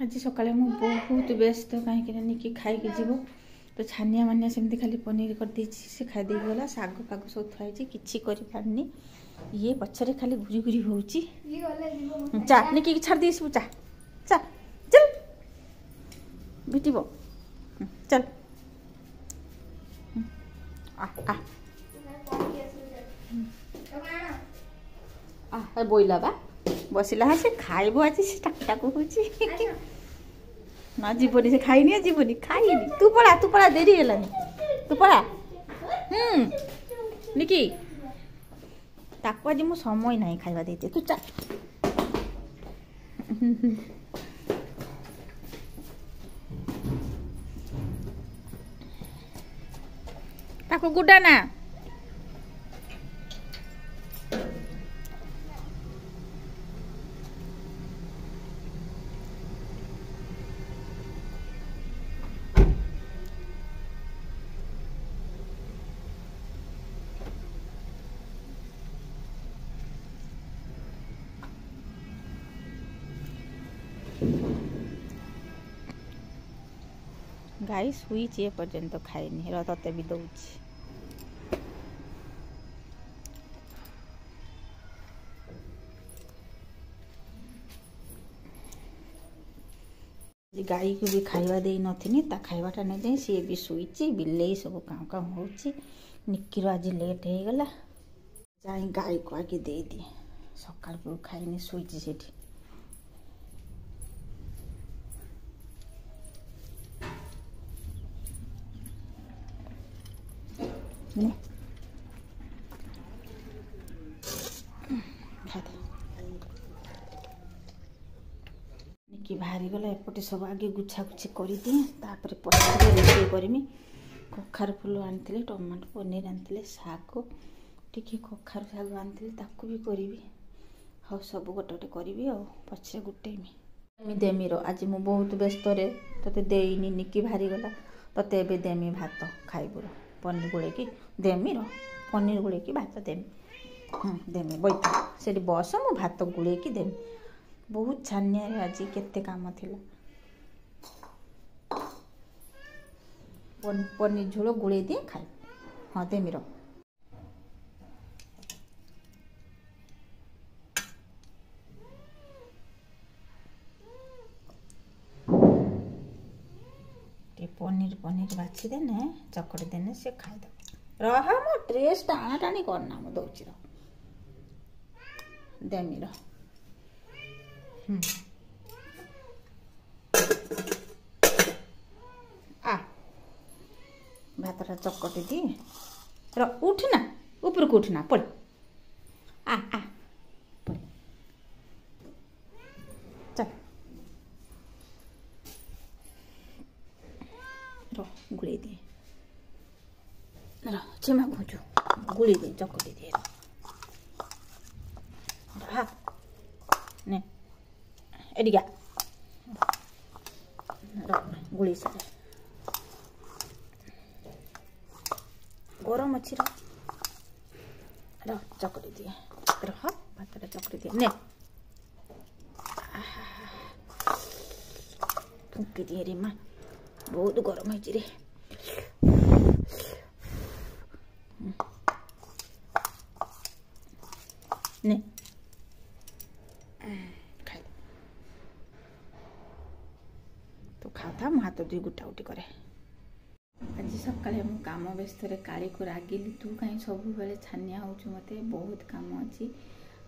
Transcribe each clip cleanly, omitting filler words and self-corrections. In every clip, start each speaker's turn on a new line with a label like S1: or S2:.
S1: आज सकाଳେ ମୁଁ ବହୁତ ବ୍ୟସ୍ତ କାହିଁକି ନା ନିକି ଖାଇକି ଯିବ ତ ଛାନିଆ ମାନିଆ ସେମିତି ଖାଲି ପନିର କରିଦେଇଛି ସେ ଖାଇଦେଇକି ଗଲା ଶାଗ ଫାଗ ସବୁ ଥୁଆ ହେଇଛି କିଛି କରିପାରିନି ଇଏ ପଛରେ ଖାଲି ଘୁରି ଘୁରି ହେଉଛି ଚା ନିକି ଛାଡ଼ି ଦେଇସିବୁ ଚା ଚା ଚାଲ ବିଟିବ ଚାଲ ବୋଇଲା ବା बसला हाँ से खाइब आज से टाकटाक होची ना जीवनी से खाइनी जीवनी खाइनी तू पड़ा देरी हेलानी तू पड़ा निकी ताको आज मो समय नहीं खाइबा देते तू चा ताको गुडा ना गाई शुईच ए पर्यंत खाइनी रते भी दौची गाई को भी खाइबा दे नथिनी ता खाइबाटा नहीं दे सी भी शुईची बिल्ले सब काम काम होची निक्कीर आज लेट हो गला जाई गाई को आगे दे दिए सकाळ को खाइनी शुईची सेठी निकी बाहरी गला एपटे सब आगे गुछा गुछी कर दिए तापर पछे रोषे करमी कखार फूल आनी टमाटो पनीर आनी शाग टिके कखार शाग आनी ताकू भी करी हाँ सब गोटे गोटे करी आ पछे गुटेमी देमी आज मु बहुत व्यस्त रे तते देनी निकी बाहरी गला तते एबे देमी भात खाइबुर पनीर गोलेकी देमी पनीर गोलेकी भात देमी देमी बैठ से बस मु भात गोलेकी देमी बहुत छानिया आज केते काम थिला पनीर झोल गोले दिए खाए हाँ देमी पनीर पनीर बाछी देने चकड़ी देने से खाईदे रहा मो ड्रेस टाणा टाणी करना मु दौची देमी आ भातटा चकटी दिए उठना ऊपर को उठना पड़ आ पड़ चल गुड़ी दिए क्षमा खोजू गुड़ी दे चकटी दिए ने एडिया गुड़ी सारे गरम अच्छी चकड़ी दिए भात चकड़ी दिए ने फुंकी दिए रे माँ बहुत गरम है रे ने खाई तो खाता मु हाथ दुई गुटा गुटी करे आज सकाଳେ मु काम व्यस्त रे काली को रागिली तू कहीं सब बेले छानिया होचु मते बहुत काम अछि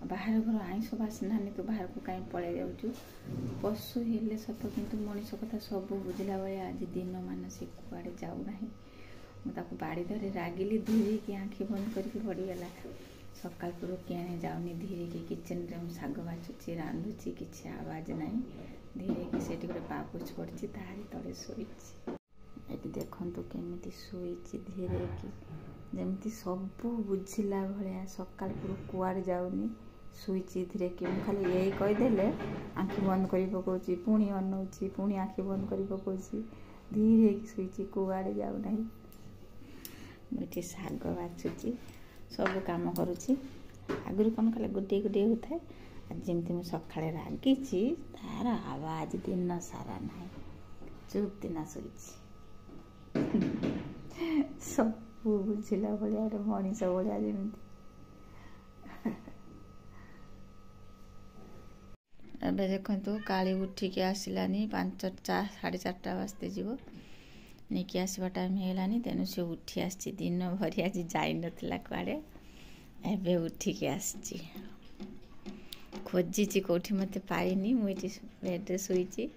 S1: बाहर घर आईस बासना तू बाहर को कहीं पड़े जाऊँ पशु हेले सत किंतु मनीष कथा सब बुझला बेले आज दिन मान से कुआड़े जाऊना मुझे बाड़ी धरे रागिली धीरे की आँखि बंद करके पड़गला सकाल पूर्व किए जाऊनी धीरे की किचन रे शाग बाछुची रांधुची किसी आवाज ना धीरे की से गोटे पापुच पड़ी तारी तले शोची ये देखु केमी शोची धीरे की जमती सब बुझला भाया सकाल पूर्व कुआड़े जाऊनी शुईची धीरे कि खाली यही कहीदेले आँखि बंद कर पकाउची पुणी अनौची पुणी आँखि बंद कर पकाउची धीरे की शुईची कुआड़े जाऊना ये शाग बाछुची सब काम करुच्ची आगुरी कौन खाली गोटे गोटे होता है ଯେମିତି ମୁଁ ସକାଳେ ରାଗିଛି ତାର ଆବାଜ ଦିନ ସାରା ନାହିଁ, ଚୁପ୍ ଦିନ ଶୋଇଛି। ସବୁ ବୁଝିଲା ଭଳିଆ ଗୋଟେ ମଣିଷ ଭଳିଆ ଯେମିତି। ଏବେ ଦେଖନ୍ତୁ କାଳି ଉଠିକି ଆସିଲାନି, 4:30 ବାଜତେ ଯିବ, ନେଇକି ଆସିବା ଟାଇମ୍ ହେଇଗଲାନି, ତେଣୁ ସେ ଉଠି ଆସିଛି। ଦିନ ଭରି ଆଜି ଯାଇନଥିଲା କୁଆଡ଼େ, ଏବେ ଉଠିକି ଆସିଛି। ଖୋଜିଛି କେଉଁଠି ମୋତେ ପାଇନି, ମୁଁ ଏଠି ବେଡ଼୍ରେ ଶୋଇଛି,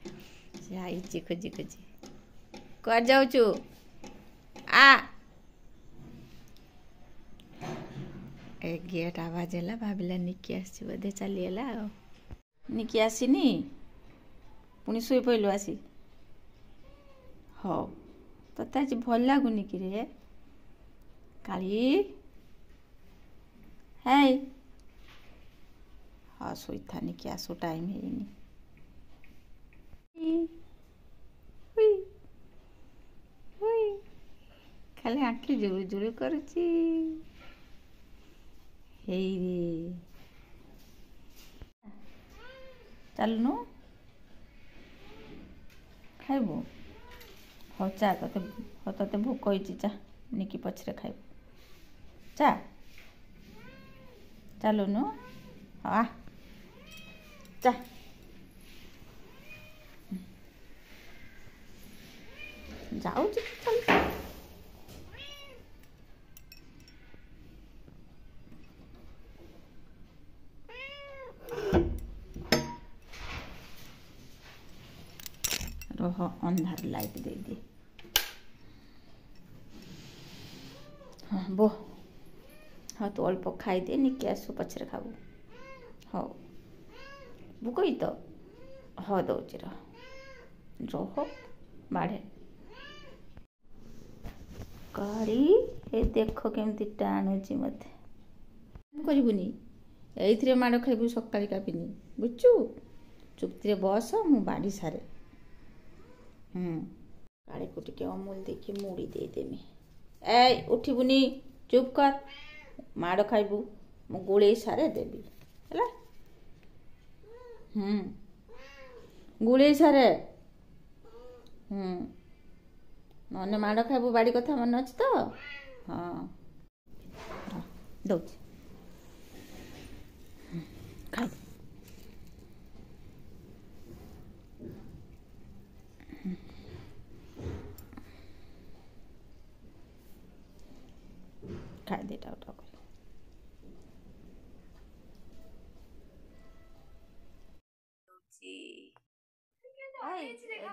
S1: ସେ ଆଇଛି ଖୋଜି ଖୋଜି। କୁଆଡ଼େ ଯାଉଛୁ? ଆ ଏ ଗେଟ୍ ଆବାଜ ହେଲା, ଭାବିଲା ନିକି ଆସିଛି ବୋଧେ, ଚାଲିଗଲା ଆଉ। ନିକି ଆସିନି, ପୁଣି ଶୋଇ ପଇଲୁ ଆସି। ହଉ, ତୋତେ ଆଜି ଭଲ ଲାଗୁନି କି ରେ କାଳି? ହେଇ ହଁ ଶୋଇଥା, ନିକି ଆସୁ, ଟାଇମ୍ ହେଇନି। ଖାଲି ଆଖି ଜୁଳୁ ଜୁଳୁ କରୁଛି। ହେଇରେ ଚାଲୁନୁ, ଖାଇବୁ? ହଉ ଚା, ତତେ ଭୋକ ହେଇଛି, ଚା ନିକି ପଛରେ ଖାଇବୁ, ଚା। ଚାଲୁନୁ, ଆ ଚା। ଯାଉଛି ରହ, ଅନ୍ଧାର ଲାଇଟ୍ ଦେଇଦିଏ। ହଁ ବୋ, ହଁ ତୁ ଅଳ୍ପ ଖାଇଦେ, ନିକି ଆସୁ ପଛରେ ଖାବୁ। ହଉ, ଭୋକ ହେଇଛି ତ? ହଁ ଦଉଛି, ରହ ବାଢ଼େ। କାଳି ଏ ଦେଖ କେମିତି ଟାଣୁଛି ମୋତେ। କରିବୁନି, ଏଇଥିରେ ମାଡ଼ ଖାଇବୁ ସକାଳେ କାପିନି, ବୁଝଛୁ? ଚୁପ୍ତିରେ ବସ, ମୁଁ ବାଢ଼ି ସାରେ। କାଳିକୁ ଟିକେ ଅମୁଲ ଦେଇକି ମୁଡ଼ି ଦେଇଦେମି। ଏଇ ଉଠିବୁନି, ଚୁପ୍ କର, ମାଡ଼ ଖାଇବୁ, ମୁଁ ଗୋଳେଇ ସାରେ ଦେବି ହେଲା। ଗୋଳେଇ ସାରେ, ନହେଲେ ମାଡ଼ ଖାଇବୁ, ବାଡ଼ି କଥା ମନେ ଅଛି ତ? ହଁ ଦଉଛି, ଖାଇ। ଖାଇଦେ ଟାଉ ଟାଉ କରି।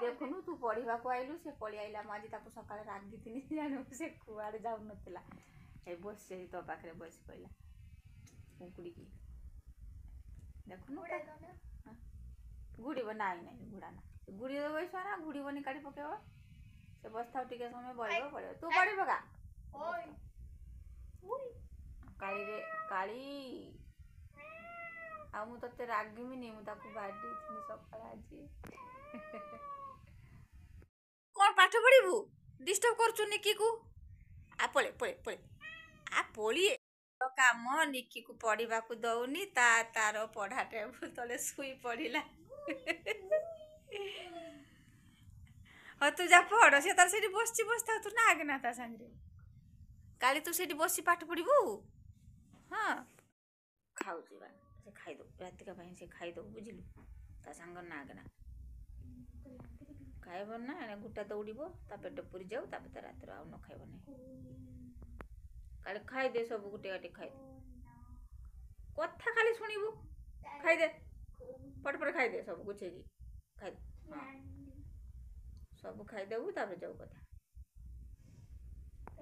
S1: ଦେଖୁନୁ ତୁ ପଢିବାକୁ ଆଇଲୁ, ସେ ପଳେଇ ଆଇଲା। ମୁଁ ଆଜି ତାକୁ ସକାଳେ ରାଗିଥିଲି, ଜାଣିବୁ ସେ କୁଆଡ଼େ ଯାଉନଥିଲା, ଏଇ ବସି ତୋ ପାଖରେ ବସି ପଇଲା କୁଙ୍କୁଡ଼ିକି। ଦେଖୁନୁ ଘୁଡ଼ିବ, ନାଇଁ ଘୁଡ଼ା ନା, ଘୁଡ଼ି ଦେବ ନା, ଘୁଡ଼ିବନି, କାଢ଼ି ପକେଇବ। ସେ ବସିଥାଉ, ଟିକେ ସମୟ ବଳିବ, ପଳେଇବ। ତୁ ପଢ଼ି ପକା। କାଳିରେ କାଳି, ଆଉ ମୁଁ ତତେ ରାଗିମିନି, ମୁଁ ତାକୁ ବାଡ଼େଇଥିଲି ସକାଳେ ଆଜି। କ'ଣ ପାଠ ପଢ଼ିବୁ? ଡିଷ୍ଟର୍ବ କରୁଛୁ ନିକିକୁ। ଆ ପଳେ ଆ ପଳିଏ କାମ। ନିକିକୁ ପଢ଼ିବାକୁ ଦଉନି, ତାର ପଢ଼ା ଟେବୁଲ ତଳେ ଶୋଇ ପଡ଼ିଲା। ହଁ ତୁ ଯା ପଢ଼, ସେ ତାର ସେଇଠି ବସିଥାଉ, ତୁ ନା ଆଗେ ନା ତା ସାଙ୍ଗରେ। କାଲି ତୁ ସେଇଠି ବସି ପାଠ ପଢ଼ିବୁ। ହଁ ଖାଉଛି ବା, ସେ ଖାଇଦଉ, ରାତିକା ପାଇଁ ସେ ଖାଇଦଉ, ବୁଝିଲୁ? ତା ସାଙ୍ଗ ନା ଆଗେ ନା ଖାଇବ ନା, ଏଣେ ଗୋଟା ଦୌଡ଼ିବ, ତା ପେଟ ପୁରି ଯାଉ, ତାପରେ ତା ରାତିରେ ଆଉ ନ ଖାଇବ ନାହିଁ। କାଲି ଖାଇଦେ, ସବୁ ଗୋଟେ ଗାଟି ଖାଇଦେ, କଥା ଖାଲି ଶୁଣିବୁ, ଖାଇଦେ, ପଟ ଖାଇଦେ, ସବୁ ଗୁଛେଇକି ଖାଇଦେ। ହଁ ସବୁ ଖାଇଦେବୁ, ତାପରେ ଯାଉ କଥା।